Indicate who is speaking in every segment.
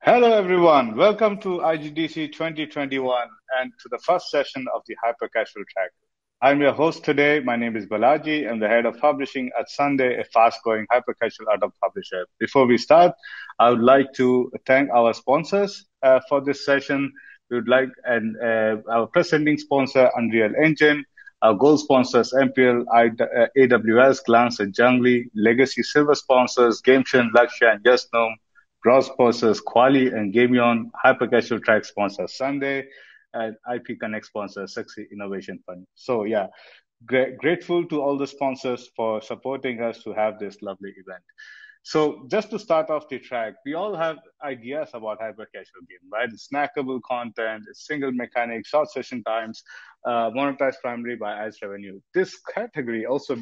Speaker 1: Hello, everyone. Welcome to IGDC 2021 and to the first session of the Hyper Casual track. I'm your host today. My name is Balaji. I'm the head of publishing at Sunday, a fast-growing hyper casual adult publisher. Before we start, I would like to thank our sponsors for this session. We would like our presenting sponsor, Unreal Engine, our gold sponsors, MPL, AWS, Glance, and Jungly, legacy silver sponsors, GameShin, Lakshya, and JustGnome, bronze sponsors, Quali and Gameon, hyper casual track sponsor, Sunday, and IP Connect sponsor, Succeed Innovation Fund. So yeah, grateful to all the sponsors for supporting us to have this lovely event. So just to start off the track, we all have ideas about hyper casual game, right? It's snackable content, it's single mechanic, short session times, monetized primarily by ads revenue. This category also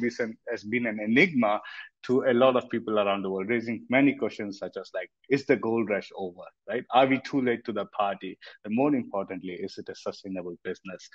Speaker 1: has been an enigma to a lot of people around the world, raising many questions such as like, is the gold rush over, right? Are we too late to the party? And more importantly, is it a sustainable business?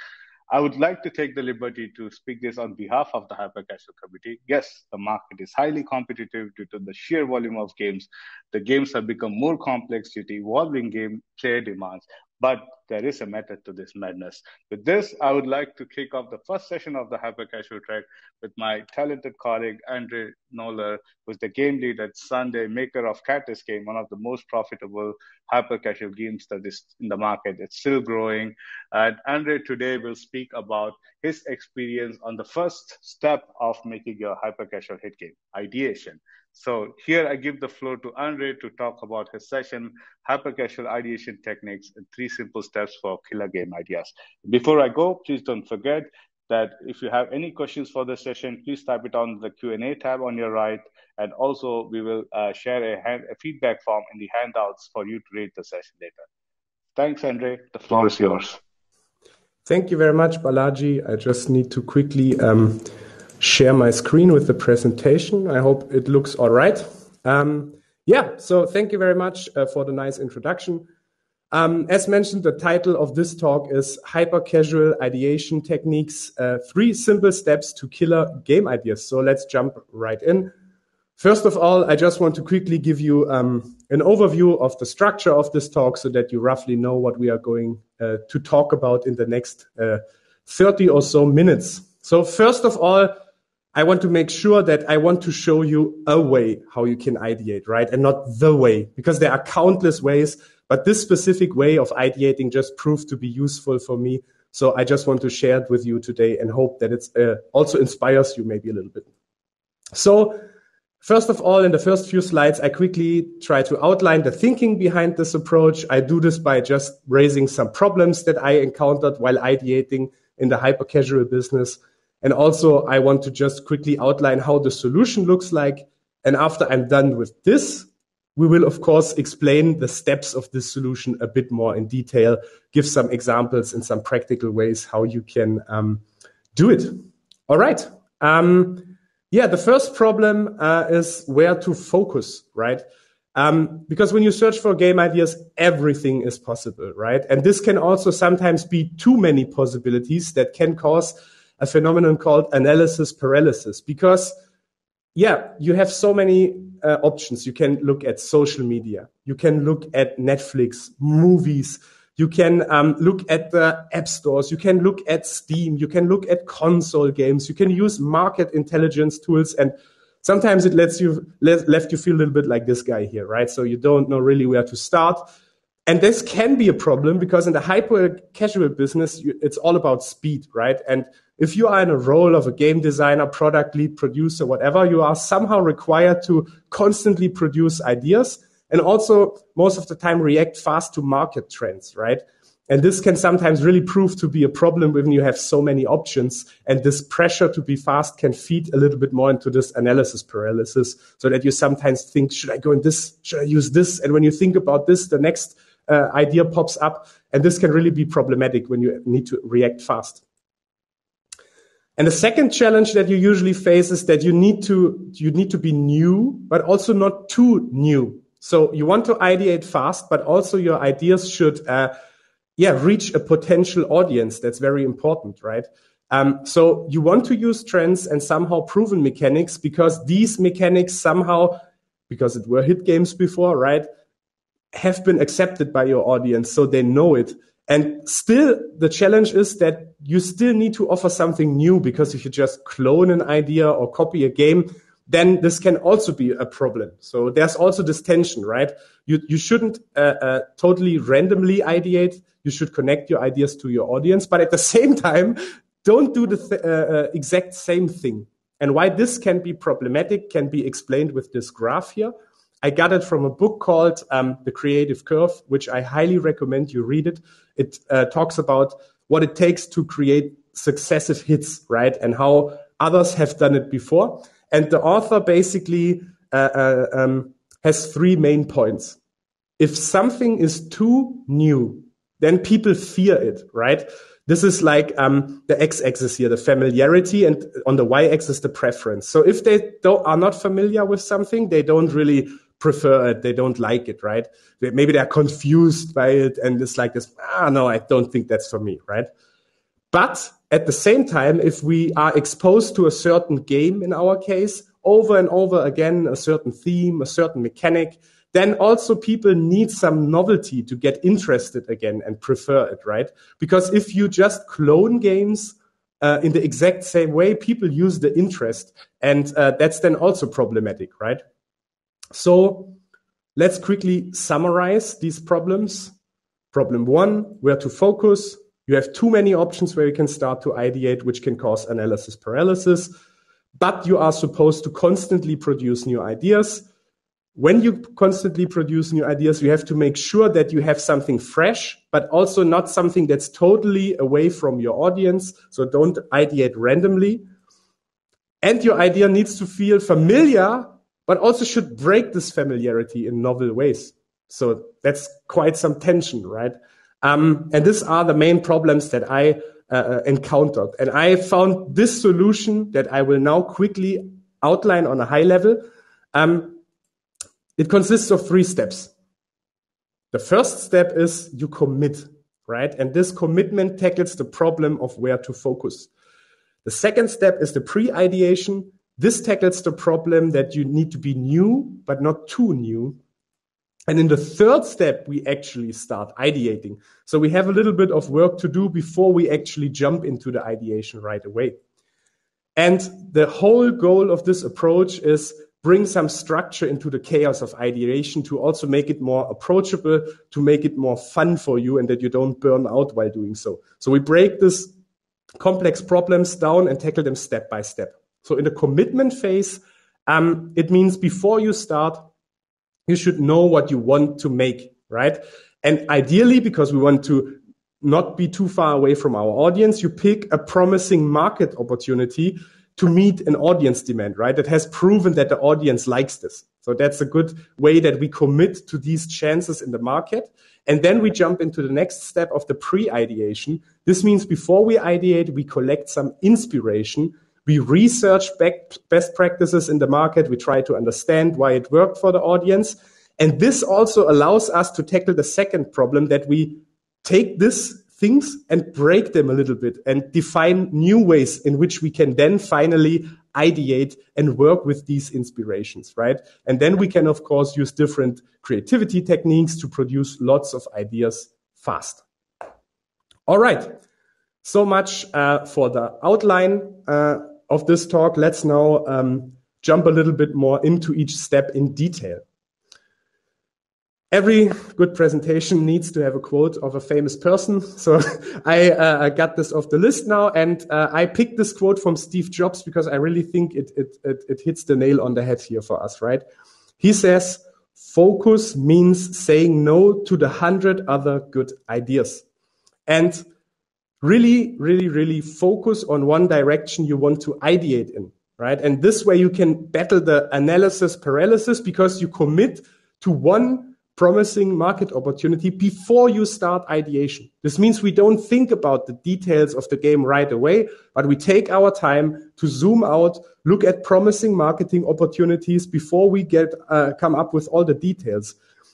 Speaker 1: I would like to take the liberty to speak this on behalf of the hyper casual community. Yes, the market is highly competitive due to the sheer volume of games. The games have become more complex due to evolving game player demands, but there is a method to this madness. With this, I would like to kick off the first session of the hyper casual track with my talented colleague, Andre Noller, who's the game lead at Sunday, maker of Cat Escape, one of the most profitable hyper casual games that is in the market. It's still growing. And Andre today will speak about his experience on the first step of making your hyper casual hit game, ideation. So here I give the floor to Andre to talk about his session, hyper casual ideation techniques and 3 simple steps for killer game ideas. Before I go, please don't forget that if you have any questions for the session, please type it on the Q&A tab on your right. And also we will share a feedback form in the handouts for you to read the session later. Thanks, Andre. The floor is yours.
Speaker 2: Thank you very much, Balaji. I just need to quickly share my screen with the presentation. I hope it looks all right. So thank you very much for the nice introduction. As mentioned, the title of this talk is Hyper Casual Ideation Techniques, 3 simple steps to killer game ideas. So let's jump right in. First of all, I just want to quickly give you an overview of the structure of this talk so that you roughly know what we are going to talk about in the next 30 or so minutes. So first of all, I want to make sure that I want to show you a way how you can ideate, right? And not the way, because there are countless ways, but this specific way of ideating just proved to be useful for me. So I just want to share it with you today and hope that it also inspires you maybe a little bit. So first of all, in the first few slides, I quickly try to outline the thinking behind this approach. I do this by just raising some problems that I encountered while ideating in the hyper casual business. And also, I want to just quickly outline how the solution looks like. And after I'm done with this, we will, of course, explain the steps of this solution a bit more in detail, give some examples and some practical ways how you can do it. All right. The first problem is where to focus, right? Because when you search for game ideas, everything is possible, right? And this can also sometimes be too many possibilities that can cause a phenomenon called analysis paralysis, because you have so many options. You can look at social media. You can look at Netflix, movies. You can look at the app stores. You can look at Steam. You can look at console games. You can use market intelligence tools. And sometimes it left you feel a little bit like this guy here, right? So you don't know really where to start. And this can be a problem because in the hyper casual business, it's all about speed, right? And if you are in a role of a game designer, product lead, producer, whatever, you are somehow required to constantly produce ideas and also most of the time react fast to market trends, right? And this can sometimes really prove to be a problem when you have so many options. And this pressure to be fast can feed a little bit more into this analysis paralysis so that you sometimes think, should I go in this? Should I use this? And when you think about this, the next idea pops up. And this can really be problematic when you need to react fast. And the second challenge that you usually face is that you need to be new, but also not too new. So you want to ideate fast, but also your ideas should reach a potential audience. That's very important, right? So you want to use trends and somehow proven mechanics because these mechanics somehow, because it were hit games before, right? have been accepted by your audience, so they know it. And still, the challenge is that you still need to offer something new, because if you just clone an idea or copy a game, then this can also be a problem. So there's also this tension, right? You shouldn't totally randomly ideate. You should connect your ideas to your audience, but at the same time, don't do the exact same thing. And why this can be problematic can be explained with this graph here. I got it from a book called The Creative Curve, which I highly recommend you read it. It talks about what it takes to create successive hits, right? And how others have done it before. And the author basically has 3 main points. If something is too new, then people fear it, right? This is like the x-axis here, the familiarity, and on the y-axis, the preference. So if they are not familiar with something, they don't really prefer it. They don't like it, right? Maybe they're confused by it, and it's like this, no, I don't think that's for me, right? But at the same time, if we are exposed to a certain game, in our case, over and over again, a certain theme, a certain mechanic, then also people need some novelty to get interested again and prefer it, right? Because if you just clone games in the exact same way, people use the interest, and that's then also problematic, right? So let's quickly summarize these problems. Problem 1, where to focus. You have too many options where you can start to ideate, which can cause analysis paralysis, but you are supposed to constantly produce new ideas. When you constantly produce new ideas, you have to make sure that you have something fresh, but also not something that's totally away from your audience. So don't ideate randomly. And your idea needs to feel familiar, but also should break this familiarity in novel ways. So that's quite some tension, right? And these are the main problems that I encountered. And I found this solution that I will now quickly outline on a high level. It consists of 3 steps. The first step is you commit, right? And this commitment tackles the problem of where to focus. The second step is the pre-ideation. This tackles the problem that you need to be new, but not too new. And in the third step, we actually start ideating. So we have a little bit of work to do before we actually jump into the ideation right away. And the whole goal of this approach is bring some structure into the chaos of ideation to also make it more approachable, to make it more fun for you, and that you don't burn out while doing so. So we break these complex problems down and tackle them step by step. So in the commitment phase, it means before you start, you should know what you want to make, right? And ideally, because we want to not be too far away from our audience, you pick a promising market opportunity to meet an audience demand, right? That has proven that the audience likes this. So that's a good way that we commit to these chances in the market. And then we jump into the next step of the pre-ideation. This means before we ideate, we collect some inspiration. We research best practices in the market. We try to understand why it worked for the audience. And this also allows us to tackle the second problem, that we take these things and break them a little bit and define new ways in which we can then finally ideate and work with these inspirations, right? And then we can, of course, use different creativity techniques to produce lots of ideas fast. All right. So much for the outline of this talk. Let's now jump a little bit more into each step in detail. Every good presentation needs to have a quote of a famous person. So I got this off the list now, and I picked this quote from Steve Jobs because I really think it hits the nail on the head here for us, right? He says, focus means saying no to the 100 other good ideas. And really, really, really focus on one direction you want to ideate in, right? And this way you can battle the analysis paralysis because you commit to one promising market opportunity before you start ideation. This means we don't think about the details of the game right away, but we take our time to zoom out, look at promising marketing opportunities before we come up with all the details.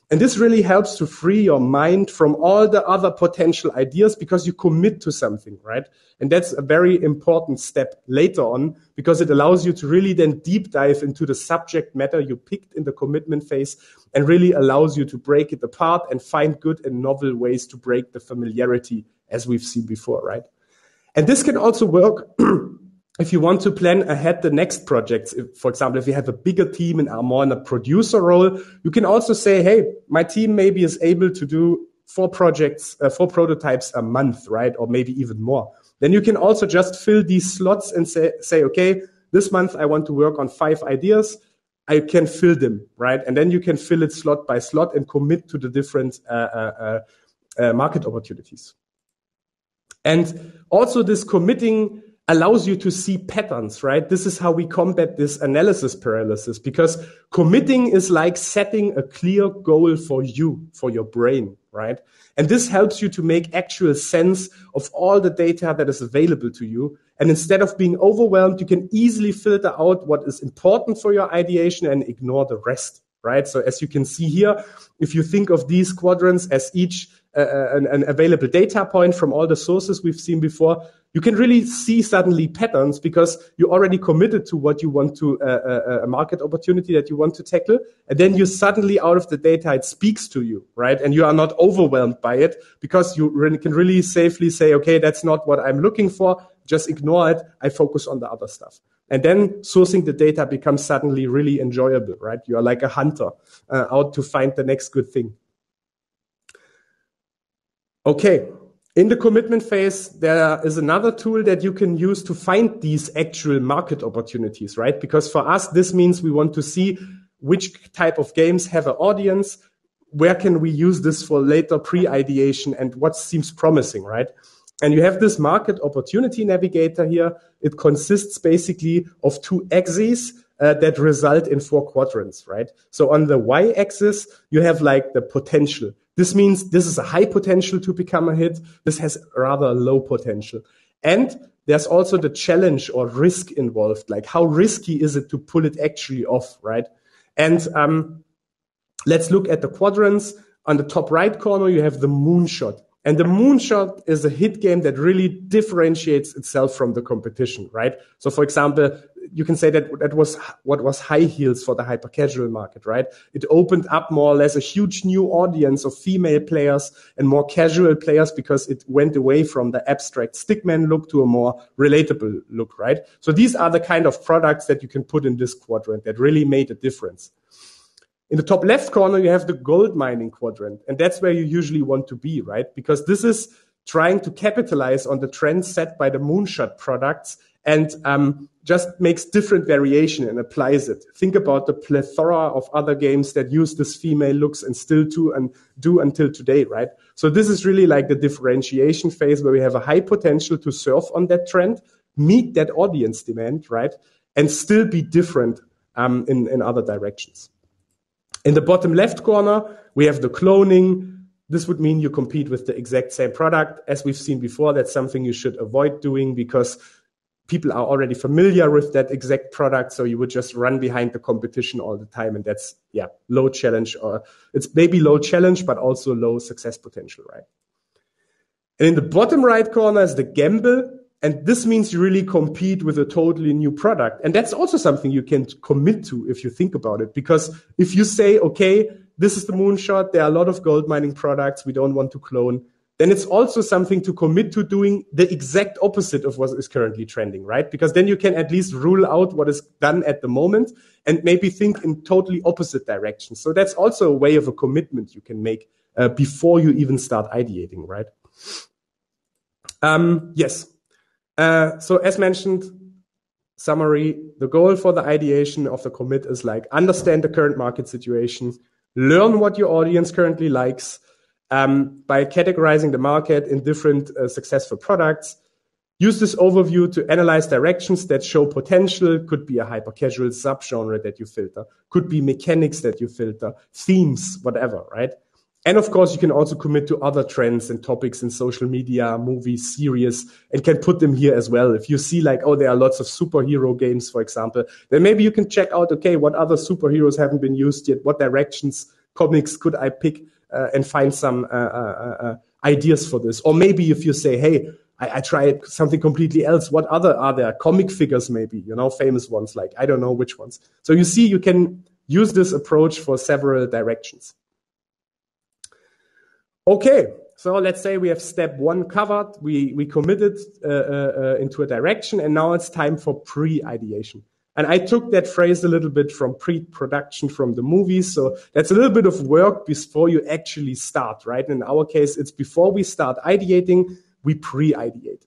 Speaker 2: And this really helps to free your mind from all the other potential ideas because you commit to something, right? And that's a very important step later on because it allows you to really then deep dive into the subject matter you picked in the commitment phase and really allows you to break it apart and find good and novel ways to break the familiarity as we've seen before, right? And this can also work if you want to plan ahead the next projects. For example, if you have a bigger team and are more in a producer role, you can also say, hey, my team maybe is able to do 4 prototypes a month, right? Or maybe even more. Then you can also just fill these slots and say, okay, this month I want to work on 5 ideas. I can fill them, right? And then you can fill it slot by slot and commit to the different market opportunities. And also this committing allows you to see patterns, right? This is how we combat this analysis paralysis, because committing is like setting a clear goal for you, for your brain, right? And this helps you to make actual sense of all the data that is available to you. And instead of being overwhelmed, you can easily filter out what is important for your ideation and ignore the rest, right? So as you can see here, if you think of these quadrants as each an available data point from all the sources we've seen before, you can really see suddenly patterns because you already committed to what you want to, a market opportunity that you want to tackle. And then you suddenly out of the data, it speaks to you, right? And you are not overwhelmed by it because you can really safely say, okay, that's not what I'm looking for. Just ignore it. I focus on the other stuff. And then sourcing the data becomes suddenly really enjoyable, right? You are like a hunter out to find the next good thing. Okay, in the commitment phase, there is another tool that you can use to find these actual market opportunities, right? Because for us, this means we want to see which type of games have an audience, where can we use this for later pre-ideation, and what seems promising, right? And you have this market opportunity navigator here. It consists basically of 2 axes that result in 4 quadrants, right? So on the y-axis, you have like the potential. This means this is a high potential to become a hit. This has rather low potential. And there's also the challenge or risk involved. Like how risky is it to pull it actually off, right? And let's look at the quadrants. On the top right corner, you have the moonshot. And the moonshot is a hit game that really differentiates itself from the competition, right? So for example, you can say that that was what was high heels for the hyper casual market, right? It opened up more or less a huge new audience of female players and more casual players because it went away from the abstract stickman look to a more relatable look, right? So these are the kind of products that you can put in this quadrant that really made a difference. In the top left corner, you have the gold mining quadrant, and that's where you usually want to be, right? Because this is trying to capitalize on the trends set by the moonshot products and just makes different variation and applies it. Think about the plethora of other games that use this female looks and still do until today, right? So this is really like the differentiation phase where we have a high potential to surf on that trend, meet that audience demand, right? And still be different in other directions. In the bottom left corner, we have the cloning. This would mean you compete with the exact same product. As we've seen before, that's something you should avoid doing because people are already familiar with that exact product. So you would just run behind the competition all the time. And that's, low challenge, or it's maybe low challenge, but also low success potential, right? And in the bottom right corner is the gamble. And this means you really compete with a totally new product. And that's also something you can commit to if you think about it. Because if you say, okay, this is the moonshot, there are a lot of gold mining products, we don't want to clone, then it's also something to commit to doing the exact opposite of what is currently trending, right? Because then you can at least rule out what is done at the moment and maybe think in totally opposite directions. So that's also a way of a commitment you can make before you even start ideating, right? Yes. So as mentioned, summary, the goal for the ideation of the commit is like understand the current market situation, learn what your audience currently likes by categorizing the market in different successful products. Use this overview to analyze directions that show potential. Could be a hyper casual subgenre that you filter, could be mechanics that you filter, themes, whatever, right? And of course, you can also commit to other trends and topics in social media, movies, series, and can put them here as well. If you see like, oh, there are lots of superhero games, for example, then maybe you can check out, okay, what other superheroes haven't been used yet? What directions comics could I pick and find some ideas for this? Or maybe if you say, hey, I tried something completely else. What other are there? Comic figures, maybe, famous ones, like, I don't know which ones. So you see, you can use this approach for several directions. Okay, so let's say we have step 1 covered. We committed into a direction, and now it's time for pre-ideation. And I took that phrase a little bit from pre-production from the movies. So that's a little bit of work before you actually start, right? In our case, it's before we start ideating, we pre-ideate.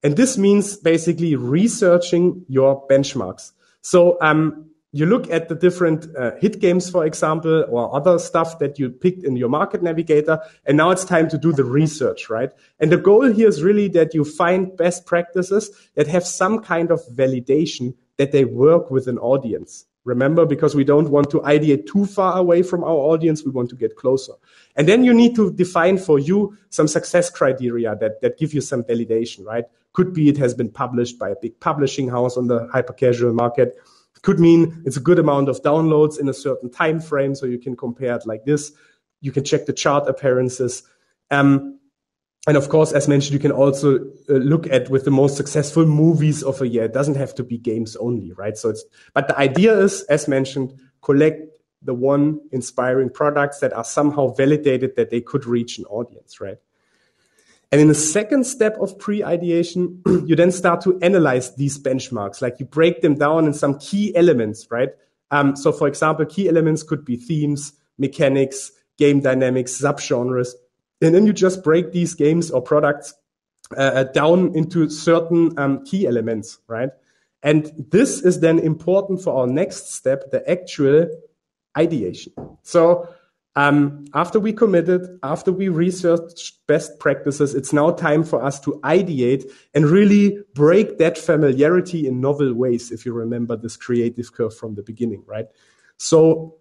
Speaker 2: And this means basically researching your benchmarks. So you look at the different hit games, for example, or other stuff that you picked in your market navigator. And now it's time to do the research, right? And the goal here is really that you find best practices that have some kind of validation that they work with an audience. Remember, because we don't want to ideate too far away from our audience, we want to get closer. And then you need to define for you some success criteria that give you some validation, right? Could be it has been published by a big publishing house on the hyper-casual market. Could mean it's a good amount of downloads in a certain time frame, so you can compare it like this. You can check the chart appearances. And of course, as mentioned, you can also look at with the most successful movies of a year. It doesn't have to be games only, right? But the idea is, as mentioned, collect the one inspiring products that are somehow validated that they could reach an audience, right? And in the second step of pre-ideation, you then start to analyze these benchmarks, like you break them down in some key elements, right? So for example, key elements could be themes, mechanics, game dynamics, subgenres. And then you just break these games or products down into certain key elements, right? And this is then important for our next step, the actual ideation. So after we committed, after we researched best practices, it's now time for us to ideate and really break that familiarity in novel ways, if you remember this creative curve from the beginning, right? So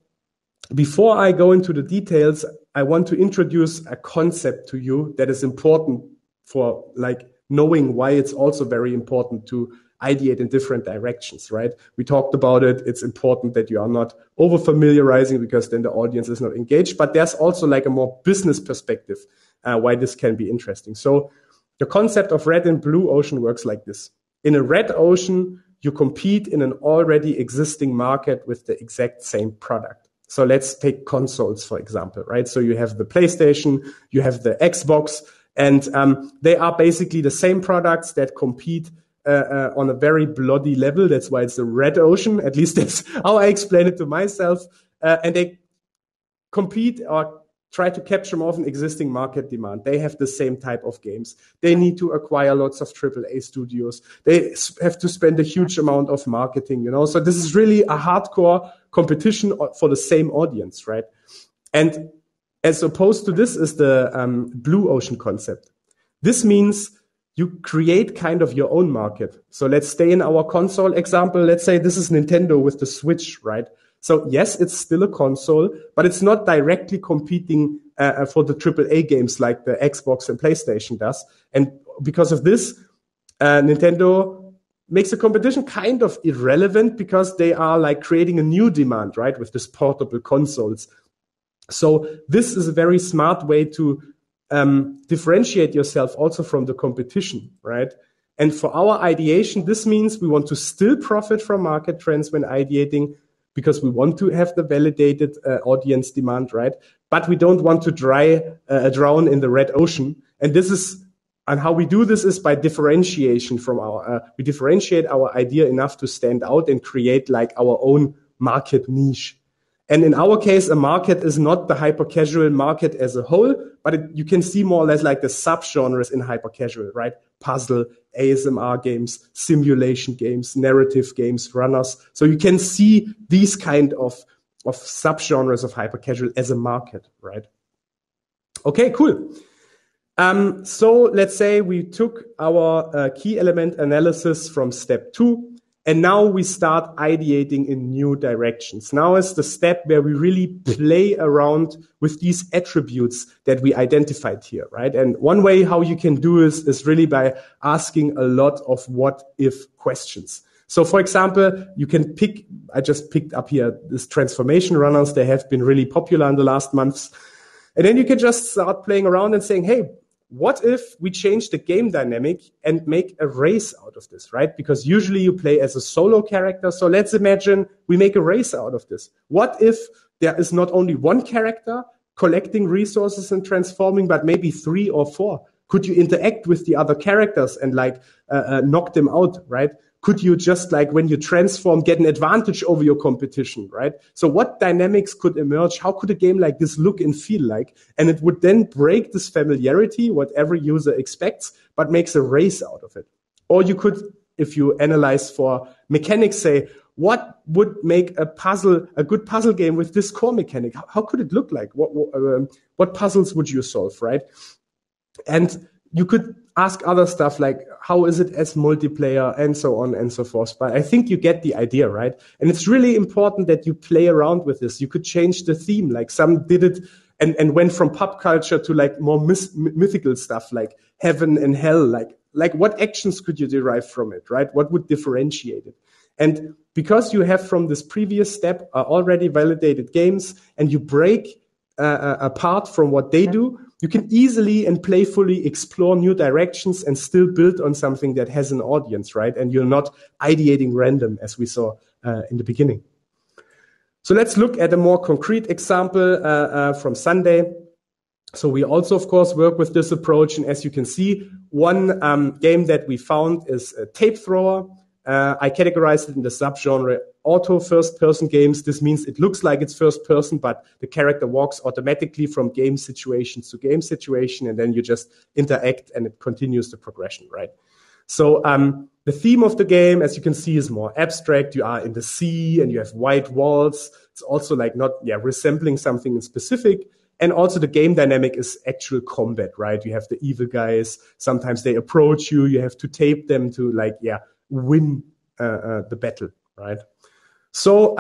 Speaker 2: before I go into the details, I want to introduce a concept to you that is important for like knowing why it's also very important to ideate in different directions, right? We talked about it. It's important that you are not over familiarizing because then the audience is not engaged, but there's also like a more business perspective why this can be interesting. So the concept of red and blue ocean works like this. In a red ocean, you compete in an already existing market with the exact same product. So let's take consoles, for example, right? So you have the PlayStation, you have the Xbox, and they are basically the same products that compete on a very bloody level. That's why it's the red ocean. At least that's how I explain it to myself. And they compete or try to capture more of an existing market demand. They have the same type of games. They need to acquire lots of AAA studios. They have to spend a huge amount of marketing, So this is really a hardcore competition for the same audience, right? And as opposed to this is the blue ocean concept. This means you create kind of your own market. So let's stay in our console example. Let's say this is Nintendo with the Switch, right? So yes, it's still a console, but it's not directly competing for the AAA games like the Xbox and PlayStation does. And because of this, Nintendo makes the competition kind of irrelevant because they are like creating a new demand, right? With this portable consoles. So this is a very smart way to differentiate yourself also from the competition, right? And for our ideation, this means we want to still profit from market trends when ideating because we want to have the validated audience demand, right? But we don't want to drown in the red ocean. And how we do this is by differentiation from we differentiate our idea enough to stand out and create like our own market niche. And in our case, a market is not the hyper-casual market as a whole, but you can see more or less like the subgenres in hyper-casual, right? Puzzle, ASMR games, simulation games, narrative games, runners. So you can see these kind of subgenres of hyper-casual as a market, right? Okay, cool. So let's say we took our key element analysis from step 2. And now we start ideating in new directions. Now is the step where we really play around with these attributes that we identified here, right? And one way how you can do this is really by asking a lot of what if questions. So for example, you can pick, I just picked up here this transformation runners. They have been really popular in the last months. And then you can just start playing around and saying, hey, what if we change the game dynamic and make a race out of this, right? Because usually you play as a solo character. So let's imagine we make a race out of this. What if there is not only one character collecting resources and transforming, but maybe 3 or 4? Could you interact with the other characters and knock them out, right? Could you just when you transform, get an advantage over your competition, right? So what dynamics could emerge? How could a game like this look and feel like? And it would then break this familiarity, what every user expects, but makes a race out of it. Or you could, if you analyze for mechanics, say, what would make a good puzzle game with this core mechanic? How could it look like? What puzzles would you solve, right? And you could ask other stuff like, how is it as multiplayer and so on and so forth. But I think you get the idea, right? And it's really important that you play around with this. You could change the theme. Like some did it and went from pop culture to more mythical stuff like heaven and hell. Like what actions could you derive from it, right? What would differentiate it? And because you have from this previous step already validated games and you break apart from what they do, you can easily and playfully explore new directions and still build on something that has an audience, right? And you're not ideating random as we saw in the beginning. So let's look at a more concrete example from Sunday. So we also, of course, work with this approach. And as you can see, one game that we found is a Tape Thrower. I categorized it in the subgenre auto first-person games. This means it looks like it's first person, but the character walks automatically from game situations to game situation, and then you just interact and it continues the progression, right? So the theme of the game, as you can see, is more abstract. You are in the sea and you have white walls. It's also not resembling something in specific. And also the game dynamic is actual combat, right? You have the evil guys. Sometimes they approach you. You have to tape them to win the battle, right? So,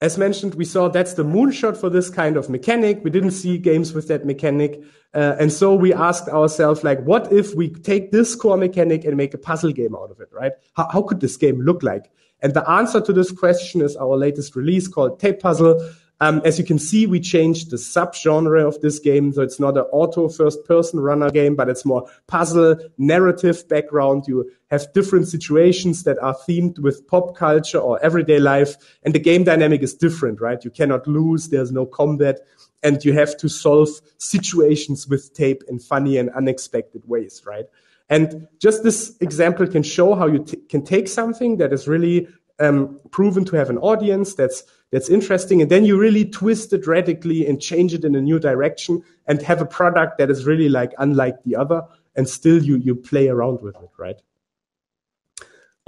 Speaker 2: as mentioned, we saw that's the moonshot for this kind of mechanic. We didn't see games with that mechanic. And so we asked ourselves, what if we take this core mechanic and make a puzzle game out of it, right? How could this game look like? And the answer to this question is our latest release called Tape Puzzle. As you can see, we changed the subgenre of this game. So it's not an auto first-person runner game, but it's more puzzle, narrative background. You have different situations that are themed with pop culture or everyday life. And the game dynamic is different, right? You cannot lose. There's no combat. And you have to solve situations with tape in funny and unexpected ways, right? And just this example can show how you can take something that is really proven to have an audience that's interesting, and then you really twist it radically and change it in a new direction and have a product that is really unlike the other, and still you play around with it, right?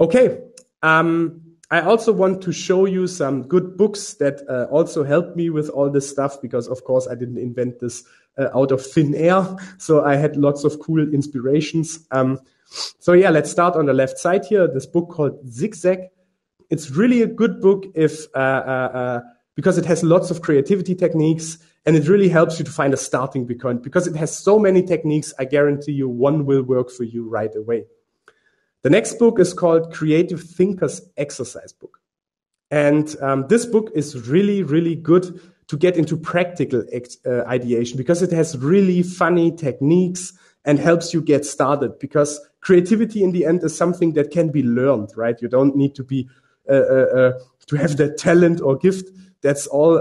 Speaker 2: Okay. I also want to show you some good books that also helped me with all this stuff, because of course I didn't invent this out of thin air. So I had lots of cool inspirations. So yeah, let's start on the left side here. This book called Zigzag. It's really a good book because it has lots of creativity techniques, and it really helps you to find a starting point. Because it has so many techniques, I guarantee you one will work for you right away. The next book is called Creative Thinkers Exercise Book. And this book is really, really good to get into practical ideation, because it has really funny techniques and helps you get started. Because creativity in the end is something that can be learned, right? You don't need to be to have that talent or gift. That's all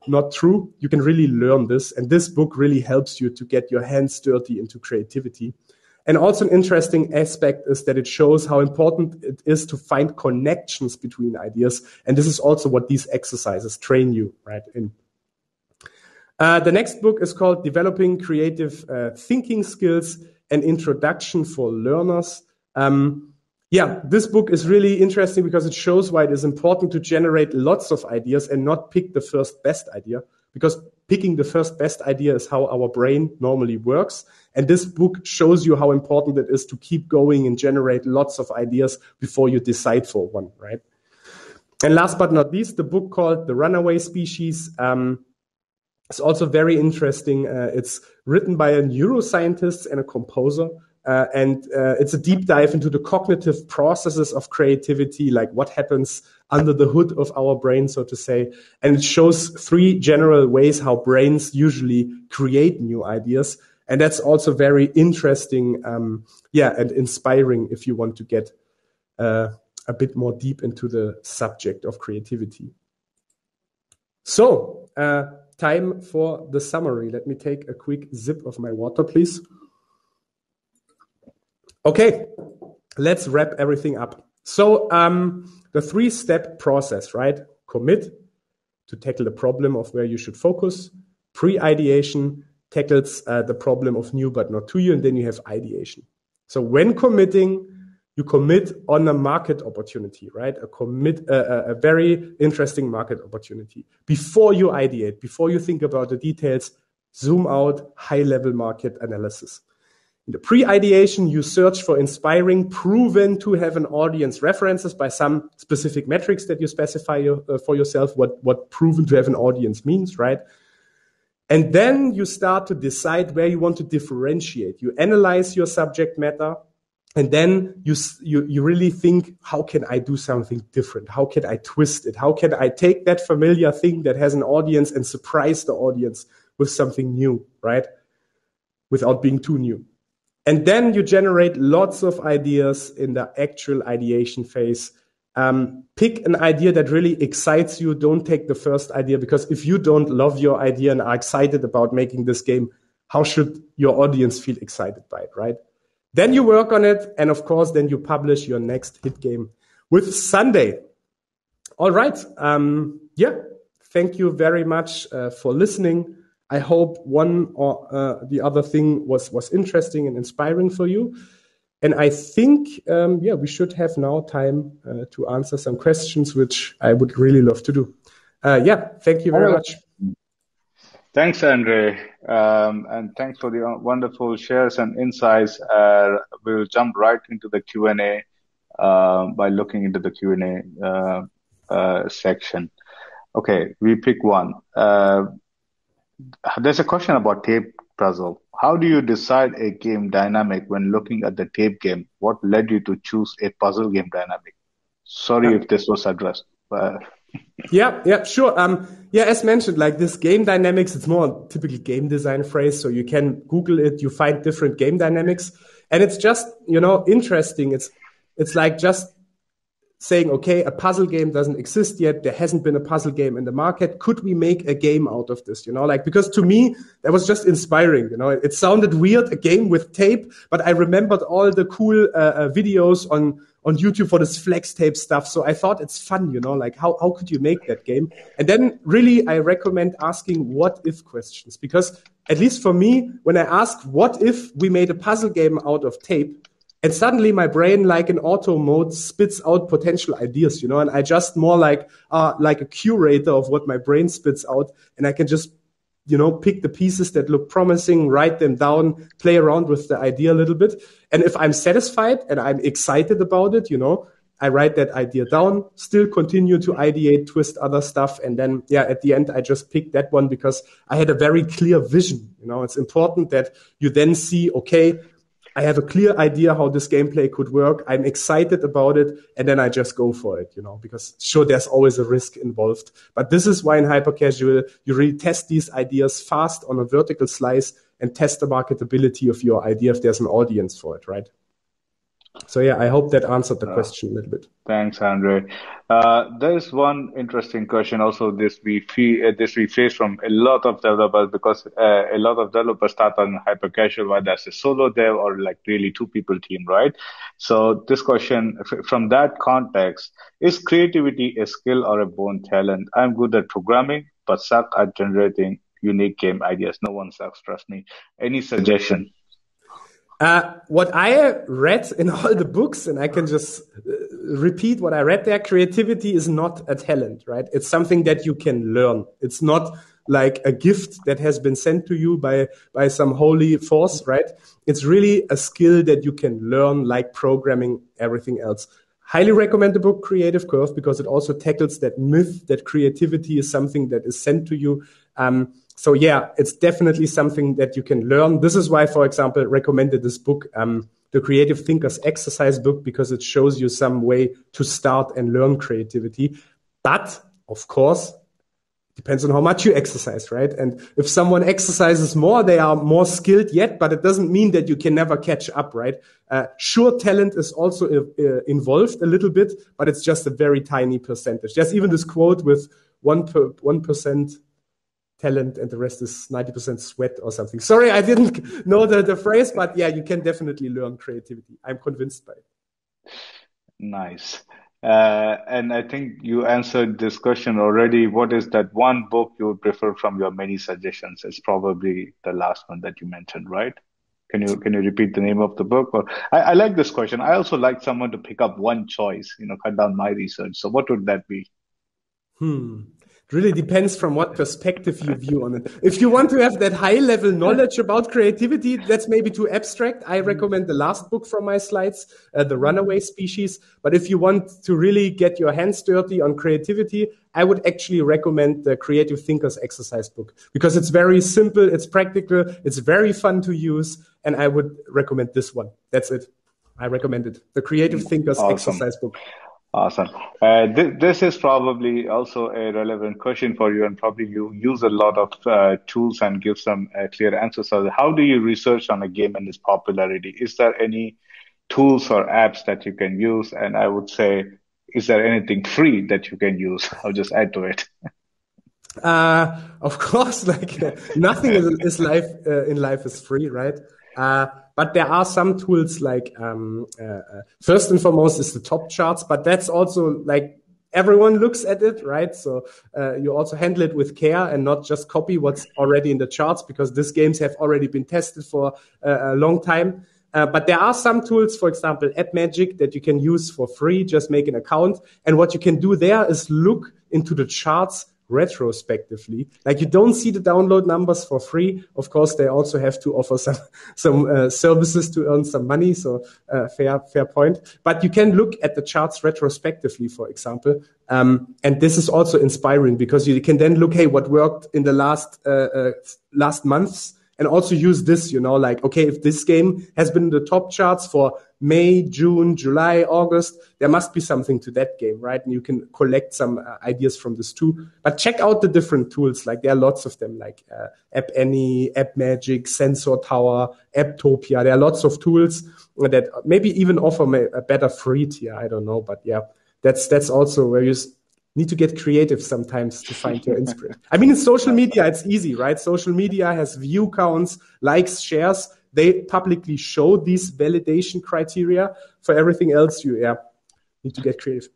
Speaker 2: not true. You can really learn this. And this book really helps you to get your hands dirty into creativity. And also an interesting aspect is that it shows how important it is to find connections between ideas. And this is also what these exercises train you right in. The next book is called Developing Creative Thinking Skills, an Introduction for Learners. This book is really interesting because it shows why it is important to generate lots of ideas and not pick the first best idea, because picking the first best idea is how our brain normally works. And this book shows you how important it is to keep going and generate lots of ideas before you decide for one, right? And last but not least, the book called The Runaway Species. It's also very interesting. It's written by a neuroscientist and a composer. It's a deep dive into the cognitive processes of creativity, like what happens under the hood of our brain, so to say. And it shows 3 general ways how brains usually create new ideas. And that's also very interesting, and inspiring if you want to get a bit more deep into the subject of creativity. So, time for the summary. Let me take a quick sip of my water, please. Okay, let's wrap everything up. So, the 3-step process, right? Commit to tackle the problem of where you should focus. Pre-ideation tackles the problem of new but not to you, and then you have ideation. So when committing, you commit on a market opportunity, right? A very interesting market opportunity. Before you ideate, before you think about the details, zoom out, high-level market analysis. In the pre-ideation, you search for inspiring, proven to have an audience references by some specific metrics that you specify for yourself, what proven to have an audience means, right? And then you start to decide where you want to differentiate. You analyze your subject matter, and then you really think, how can I do something different? How can I twist it? How can I take that familiar thing that has an audience and surprise the audience with something new, right? Without being too new. And then you generate lots of ideas in the actual ideation phase. Pick an idea that really excites you. Don't take the first idea, because if you don't love your idea and are excited about making this game, how should your audience feel excited by it, right? Then you work on it. And of course, then you publish your next hit game with Sunday. All right. Thank you very much for listening. I hope one or the other thing was interesting and inspiring for you. And I think, we should have now time to answer some questions, which I would really love to do. Thank you very much.
Speaker 1: Thanks, Andre. And thanks for the wonderful shares and insights. We'll jump right into the Q&A by looking into the Q&A section. Okay, we pick one. There's a question about tape puzzle. How do you decide a game dynamic when looking at the tape game? What led you to choose a puzzle game dynamic? Sorry if this was addressed.
Speaker 2: Yeah, sure. As mentioned, like this game dynamics, it's more a typical game design phrase. So you can Google it, you find different game dynamics. And it's just, interesting. It's like just saying, okay, a puzzle game doesn't exist yet. There hasn't been a puzzle game in the market. Could we make a game out of this? Because to me, that was just inspiring. It sounded weird, a game with tape, but I remembered all the cool videos on YouTube for this flex tape stuff. So I thought it's fun, how could you make that game? And then really, I recommend asking what if questions, because at least for me, when I ask what if we made a puzzle game out of tape, and suddenly my brain, like in auto mode, spits out potential ideas, and I just more like a curator of what my brain spits out. And I can just, pick the pieces that look promising, write them down, play around with the idea a little bit. And if I'm satisfied and I'm excited about it, I write that idea down, still continue to ideate, twist other stuff. And then, at the end, I just picked that one because I had a very clear vision. It's important that you then see, okay, I have a clear idea how this gameplay could work. I'm excited about it. And then I just go for it, because sure, there's always a risk involved. But this is why in hypercasual, you really test these ideas fast on a vertical slice and test the marketability of your idea if there's an audience for it, right? So I hope that answered the question a little bit.
Speaker 1: Thanks, Andre. There's one interesting question also this we face from a lot of developers, because a lot of developers start on hyper casual whether as a solo dev or like really 2 people team, right? So this question from that context, is creativity a skill or a born talent? I'm good at programming, but suck at generating unique game ideas. No one sucks, trust me. Any suggestion?
Speaker 2: What I read in all the books, and I can just repeat what I read there, creativity is not a talent, right? It's something that you can learn. It's not like a gift that has been sent to you by some holy force, right? It's really a skill that you can learn, like programming, everything else. highly recommend the book Creative Curve because it also tackles that myth that creativity is something that is sent to you. So yeah, it's definitely something that you can learn. This is why, for example, I recommended this book, the Creative Thinkers Exercise book, because it shows you some way to start and learn creativity. But of course, depends on how much you exercise, right? And if someone exercises more, they are more skilled yet, but it doesn't mean that you can never catch up, right? Sure, talent is also involved a little bit, but it's just a very tiny percentage. There's even this quote with 1% talent and the rest is 90% sweat or something. Sorry, I didn't know the phrase, but yeah, you can definitely learn creativity. I'm convinced by it.
Speaker 1: Nice. And I think you answered this question already. What is that one book you would prefer from your many suggestions? It's probably the last one that you mentioned, right? Can you repeat the name of the book? Or I like this question. I also like someone to pick up one choice, cut down my research. So what would that be?
Speaker 2: It really depends from what perspective you view on it. If you want to have that high level knowledge about creativity, that's maybe too abstract. I recommend the last book from my slides, The Runaway Species. But if you want to really get your hands dirty on creativity, I would actually recommend the Creative Thinkers Exercise book because it's very simple, it's practical, it's very fun to use, and I would recommend this one. That's it. I recommend it. The Creative Thinkers Exercise book.
Speaker 1: Awesome. This is probably also a relevant question for you, and probably you use a lot of tools and give some clear answers. So how do you research on a game and its popularity? Is there any tools or apps that you can use? And I would say, is there anything free that you can use? I'll just add to it.
Speaker 2: Of course, nothing in life is free, right? But there are some tools like, first and foremost is the top charts, but that's also everyone looks at it, right? So, you also handle it with care and not just copy what's already in the charts because these games have already been tested for a long time. But there are some tools, for example, AppMagic that you can use for free. Just make an account. And what you can do there is look into the charts retrospectively. You don't see the download numbers for free. Of course, they also have to offer some services to earn some money. So fair point. But you can look at the charts retrospectively, for example. And this is also inspiring because you can then look, hey, what worked in the last months, and also use this, okay, if this game has been in the top charts for May, June, July, August, there must be something to that game, right? And you can collect some ideas from this too. But check out the different tools. There are lots of them, App Annie, AppMagic, Sensor Tower, Apptopia. There are lots of tools that maybe even offer a better free tier. I don't know. But yeah, that's also where you need to get creative sometimes to find your inspiration. I mean, in social media, it's easy, right? Social media has view counts, likes, shares. They publicly show these validation criteria. For everything else, you need to get creative.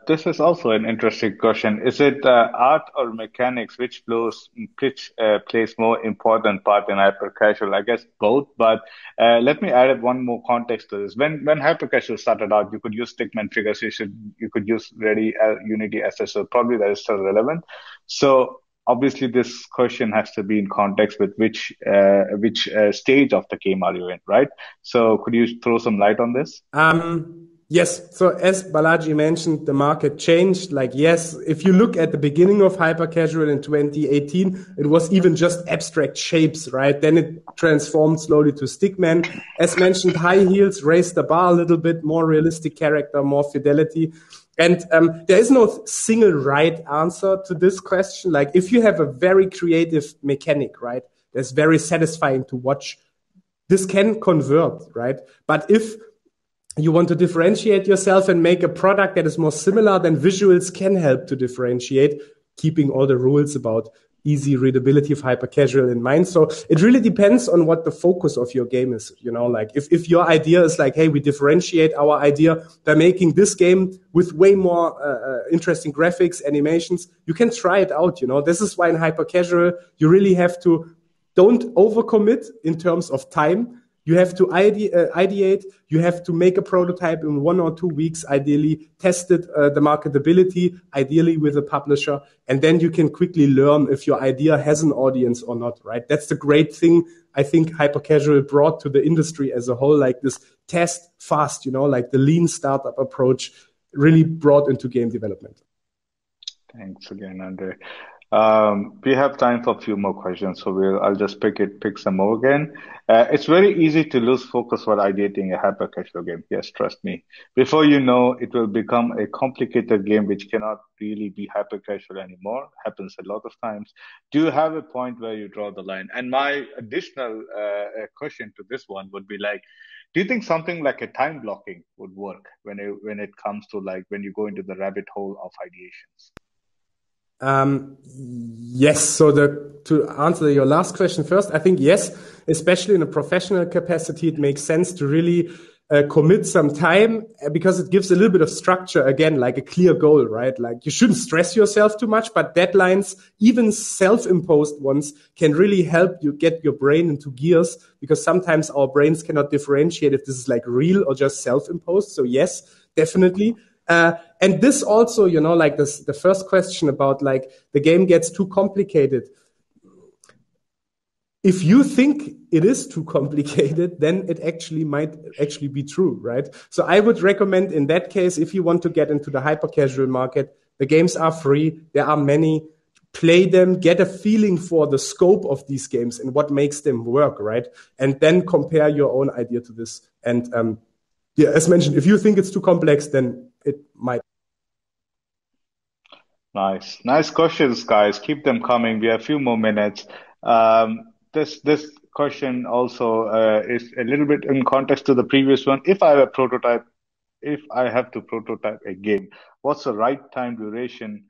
Speaker 1: This is also an interesting question. Is it art or mechanics which plays more important part in hyper casual? I guess both, but let me add one more context to this. When hyper casual started out, you could use stickman figures. You could use ready Unity assets. So probably that is still relevant. So obviously, this question has to be in context with which stage of the game are you in, right? So could you throw some light on this?
Speaker 2: Yes. So as Balaji mentioned, the market changed. Yes, if you look at the beginning of hyper casual in 2018, it was even just abstract shapes, right? Then it transformed slowly to stickman. As mentioned, high heels raised the bar a little bit, more realistic character, more fidelity. And there is no single right answer to this question. If you have a very creative mechanic, right, that's very satisfying to watch, this can convert, right? But if you want to differentiate yourself and make a product that is more similar, then visuals can help to differentiate, keeping all the rules about easy readability of hyper casual in mind. So it really depends on what the focus of your game is. If your idea is hey, we differentiate our idea by making this game with way more interesting graphics, animations, you can try it out. This is why in hyper casual, you really have to don't overcommit in terms of time. You have to ideate. You have to make a prototype in 1 or 2 weeks, ideally, test it, the marketability, ideally with a publisher, and then you can quickly learn if your idea has an audience or not, right? That's the great thing I think hyper casual brought to the industry as a whole, this test fast, like the lean startup approach really brought into game development.
Speaker 1: Thanks again, Andre. We have time for a few more questions, so I'll just pick some more again. It's very easy to lose focus while ideating a hyper casual game. Yes, trust me. Before you know, it will become a complicated game which cannot really be hyper casual anymore. Happens a lot of times. Do you have a point where you draw the line? And my additional question to this one would be like, do you think something like a time blocking would work when it comes to like when you go into the rabbit hole of ideations?
Speaker 2: Yes. So to answer your last question first, I think yes, especially in a professional capacity, it makes sense to really commit some time because it gives a little bit of structure again, like a clear goal, right? Like you shouldn't stress yourself too much, but deadlines, even self-imposed ones, can really help you get your brain into gears because sometimes our brains cannot differentiate if this is like real or just self-imposed. So yes, definitely. And this also, like the first question about like the game gets too complicated. If you think it is too complicated, then it might actually be true, right? So I would recommend in that case, if you want to get into the hyper casual market, the games are free. There are many. Play them, get a feeling for the scope of these games and what makes them work, right? And then compare your own idea to this. And as mentioned, if you think it's too complex, then it might.
Speaker 1: Nice questions, guys. Keep them coming. We have a few more minutes. This question also is a little bit in context to the previous one. If I have to prototype a game, what's the right time duration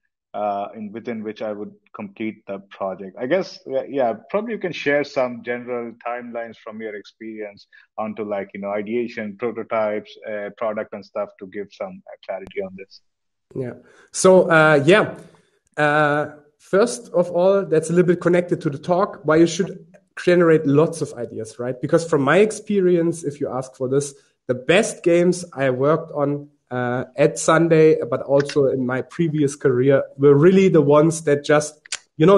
Speaker 1: within which I would complete the project? I guess, probably you can share some general timelines from your experience onto like, ideation, prototypes, product and stuff to give some clarity on this.
Speaker 2: Yeah. So, first of all, that's a little bit connected to the talk, why you should generate lots of ideas, right? Because from my experience, if you ask for this, the best games I worked on at Sunday, but also in my previous career, were really the ones that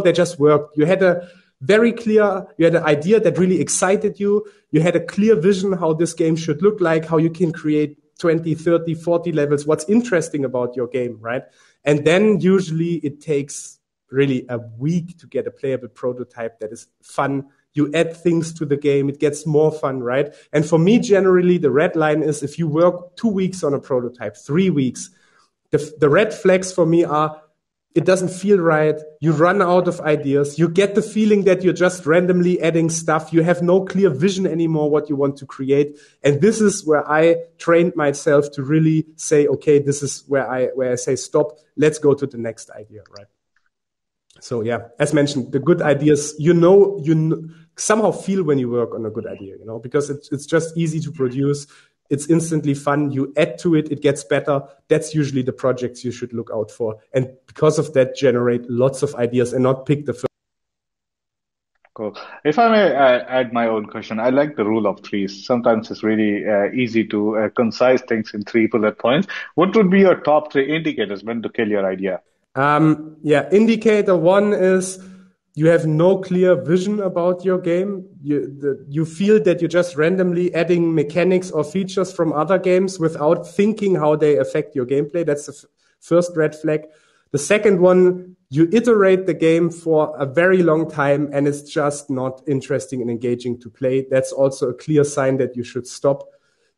Speaker 2: they just worked. You had an idea that really excited you. You had a clear vision how this game should look like, how you can create 20, 30, 40 levels, what's interesting about your game, right? And then usually it takes really a week to get a playable prototype that is fun. You add things to the game, it gets more fun, right? And for me, generally, the red line is if you work 2 weeks on a prototype, 3 weeks, the red flags for me are it doesn't feel right. You run out of ideas. You get the feeling that you're just randomly adding stuff. You have no clear vision anymore what you want to create. And this is where I trained myself to really say, okay, this is where I say, stop, let's go to the next idea, right? So yeah, as mentioned, the good ideas, you somehow feel when you work on a good idea, because it's just easy to produce. It's instantly fun. You add to it, it gets better. That's usually the projects you should look out for. And because of that, generate lots of ideas and not pick the first.
Speaker 1: Cool. If I may add my own question, I like the rule of threes. Sometimes it's really easy to concise things in 3 bullet points. What would be your top 3 indicators when to kill your idea?
Speaker 2: Indicator 1 is you have no clear vision about your game. You feel that you're just randomly adding mechanics or features from other games without thinking how they affect your gameplay. That's the first red flag. The second one, you iterate the game for a very long time and it's just not interesting and engaging to play. That's also a clear sign that you should stop.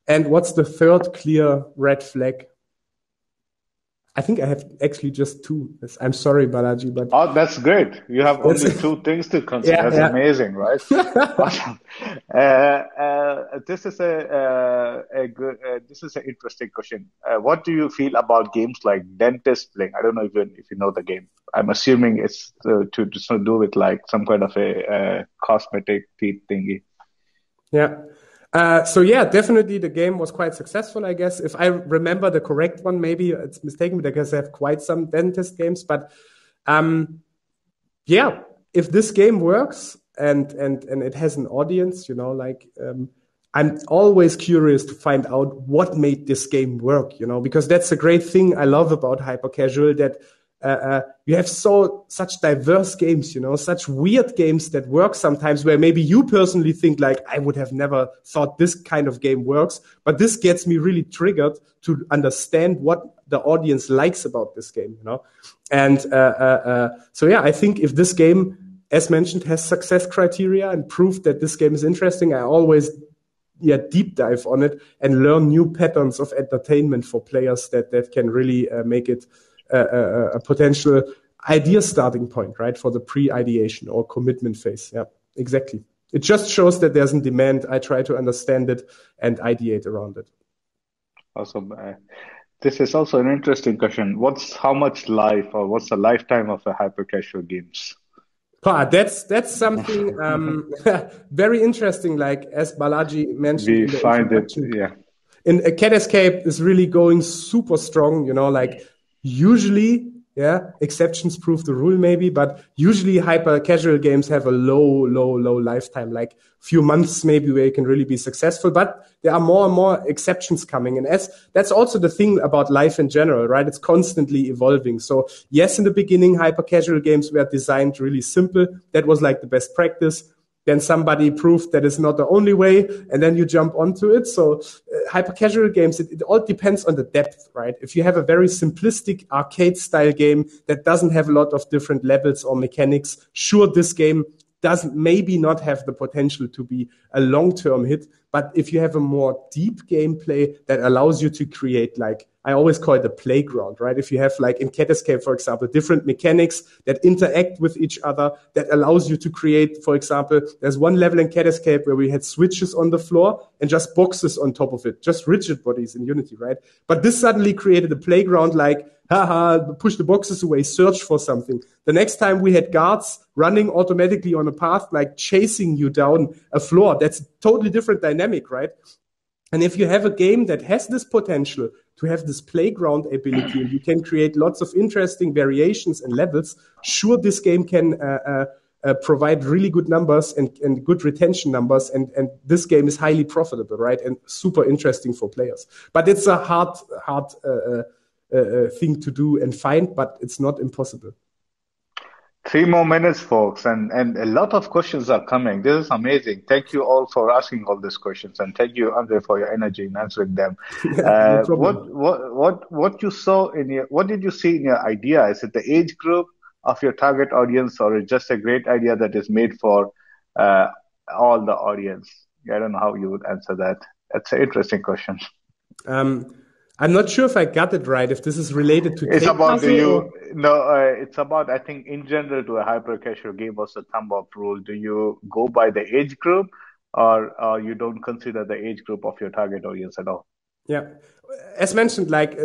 Speaker 2: And what's the third clear red flag? I think I have actually just 2. I'm sorry, Balaji, but
Speaker 1: that's great. You have only 2 things to consider. That's amazing, right? Awesome. This is an interesting question. What do you feel about games like Dentist Bling? I don't know if you know the game. I'm assuming it's to do with like some kind of a cosmetic teeth thingy.
Speaker 2: Yeah. Definitely the game was quite successful, I guess. If I remember the correct one, maybe it's mistaken because I have quite some dentist games. But if this game works and it has an audience, I'm always curious to find out what made this game work, because that's a great thing I love about hyper casual, that you have such diverse games, such weird games that work sometimes where maybe you personally think like, I would have never thought this kind of game works, but this gets me really triggered to understand what the audience likes about this game, And so yeah, I think if this game, as mentioned, has success criteria and proof that this game is interesting, I always deep dive on it and learn new patterns of entertainment for players that can really make it a potential idea starting point, right, for the pre-ideation or commitment phase. Yeah, exactly. It just shows that there's a demand. I try to understand it and ideate around it.
Speaker 1: Awesome. This is also an interesting question. How much life, or what's the lifetime of a hyper casual games?
Speaker 2: That's something very interesting. Like as Balaji mentioned,
Speaker 1: we find it, yeah.
Speaker 2: In Cat Escape is really going super strong. Like usually, exceptions prove the rule maybe, but usually hyper casual games have a low lifetime, like few months maybe where you can really be successful. But there are more and more exceptions coming, and that's also the thing about life in general, right? It's constantly evolving. So yes, in the beginning, hyper casual games were designed really simple. That was like the best practice. Then somebody proved that it's not the only way, and then you jump onto it. So hyper casual games, it all depends on the depth, right? If you have a very simplistic arcade style game that doesn't have a lot of different levels or mechanics, sure, this game doesn't maybe not have the potential to be a long-term hit. But if you have a more deep gameplay that allows you to create, like, I always call it a playground, right? If you have, like in Cat Escape, for example, different mechanics that interact with each other, that allows you to create, for example, there's one level in Cat Escape where we had switches on the floor and just boxes on top of it, just rigid bodies in Unity, right? But this suddenly created a playground like, push the boxes away, search for something. The next time we had guards running automatically on a path, like chasing you down a floor. That's a totally different dynamic, right? And if you have a game that has this potential to have this playground ability, and you can create lots of interesting variations and levels, sure, this game can provide really good numbers and good retention numbers. And this game is highly profitable, right? And super interesting for players. But it's a hard thing to do and find, but it's not impossible.
Speaker 1: 3 more minutes, folks, and a lot of questions are coming. This is amazing. Thank you all for asking all these questions, and thank you, Andre, for your energy in answering them.
Speaker 2: No problem.
Speaker 1: What did you see in your idea? Is it the age group of your target audience, or is it just a great idea that is made for all the audience? I don't know how you would answer that. That's an interesting question.
Speaker 2: I'm not sure if I got it right. If this is related to
Speaker 1: it's about it's about, I think, in general, to a hyper casual game, what's the thumb up rule? Do you go by the age group, or you don't consider the age group of your target audience at all?
Speaker 2: Yeah, as mentioned, like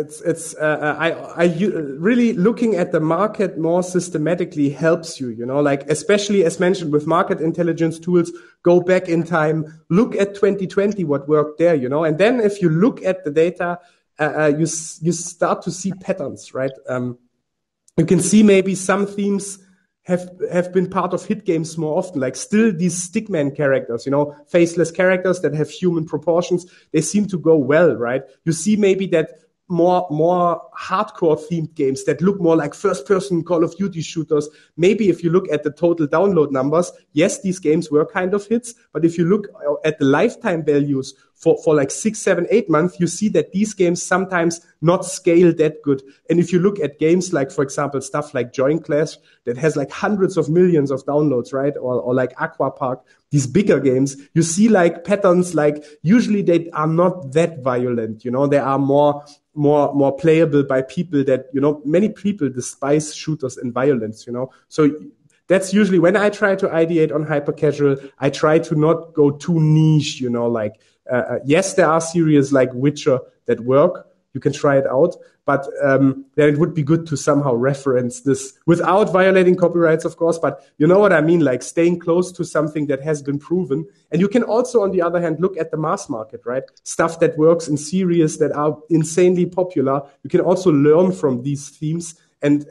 Speaker 2: I really looking at the market more systematically helps you. Like especially as mentioned with market intelligence tools, go back in time, look at 2020, what worked there, and then if you look at the data. You start to see patterns, right? You can see maybe some themes have been part of hit games more often, like still these stickman characters, faceless characters that have human proportions. They seem to go well, right? You see maybe that more hardcore themed games that look more like first person Call of Duty shooters. Maybe if you look at the total download numbers, yes, these games were kind of hits, but if you look at the lifetime values for like 6, 7, 8 months, you see that these games sometimes not scale that good. And if you look at games like, for example, stuff like Join Clash that has like hundreds of millions of downloads, right? Or like Aqua Park, these bigger games, you see like patterns, like usually they are not that violent, they are more playable by people that, many people despise shooters and violence, So that's usually when I try to ideate on hyper casual, I try to not go too niche, like, yes, there are series like Witcher that work. You can try it out, but then it would be good to somehow reference this without violating copyrights, of course. But you know what I mean, like staying close to something that has been proven. And you can also, on the other hand, look at the mass market, right? Stuff that works in series that are insanely popular. You can also learn from these themes and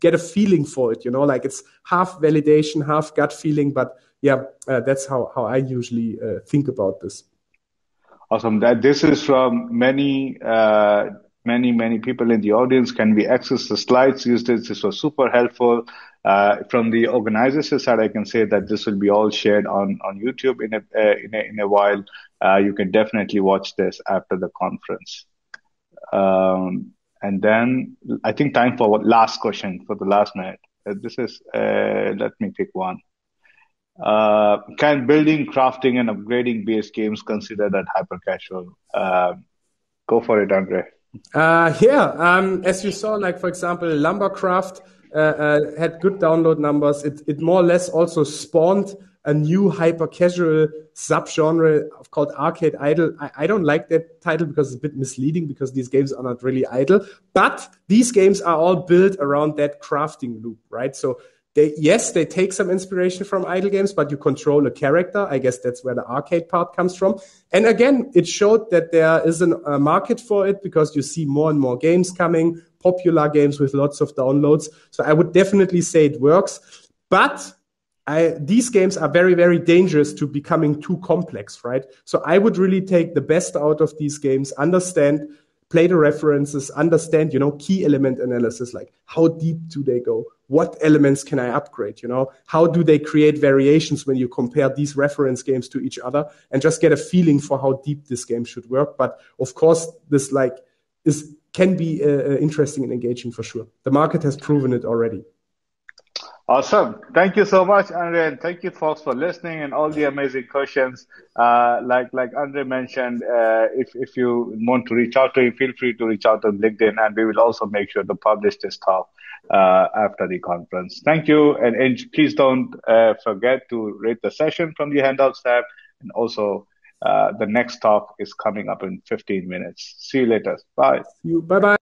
Speaker 2: get a feeling for it. Like it's half validation, half gut feeling, but that's how I usually think about this.
Speaker 1: Awesome. This is from many many people in the audience. Can we access the slides used? This was super helpful. From the organizers' side, I can say that this will be all shared on YouTube in a while. You can definitely watch this after the conference. And then I think time for last question for the last minute. This is, let me pick one. Can building, crafting, and upgrading base games consider that hyper casual? Go for it, Andre.
Speaker 2: As you saw, like for example, Lumbercraft had good download numbers. It more or less also spawned a new hyper casual subgenre called Arcade Idle. I don't like that title because it's a bit misleading because these games are not really idle, but these games are all built around that crafting loop, right? So they take some inspiration from idle games, but you control a character. I guess that's where the arcade part comes from. And again, it showed that there is a market for it because you see more and more games coming, popular games with lots of downloads. So I would definitely say it works, but these games are very, very dangerous to becoming too complex, right? So I would really take the best out of these games, play the references, understand, key element analysis, like how deep do they go? What elements can I upgrade? How do they create variations when you compare these reference games to each other, and just get a feeling for how deep this game should work. But of course, this can be interesting and engaging for sure. The market has proven it already.
Speaker 1: Awesome. Thank you so much, Andre, and thank you folks for listening and all the amazing questions. Like Andre mentioned, if you want to reach out to him, feel free to reach out on LinkedIn, and we will also make sure to publish this talk after the conference. Thank you, and please don't forget to rate the session from the handouts tab, and also the next talk is coming up in 15 minutes. See you later. Bye.
Speaker 2: Bye-bye.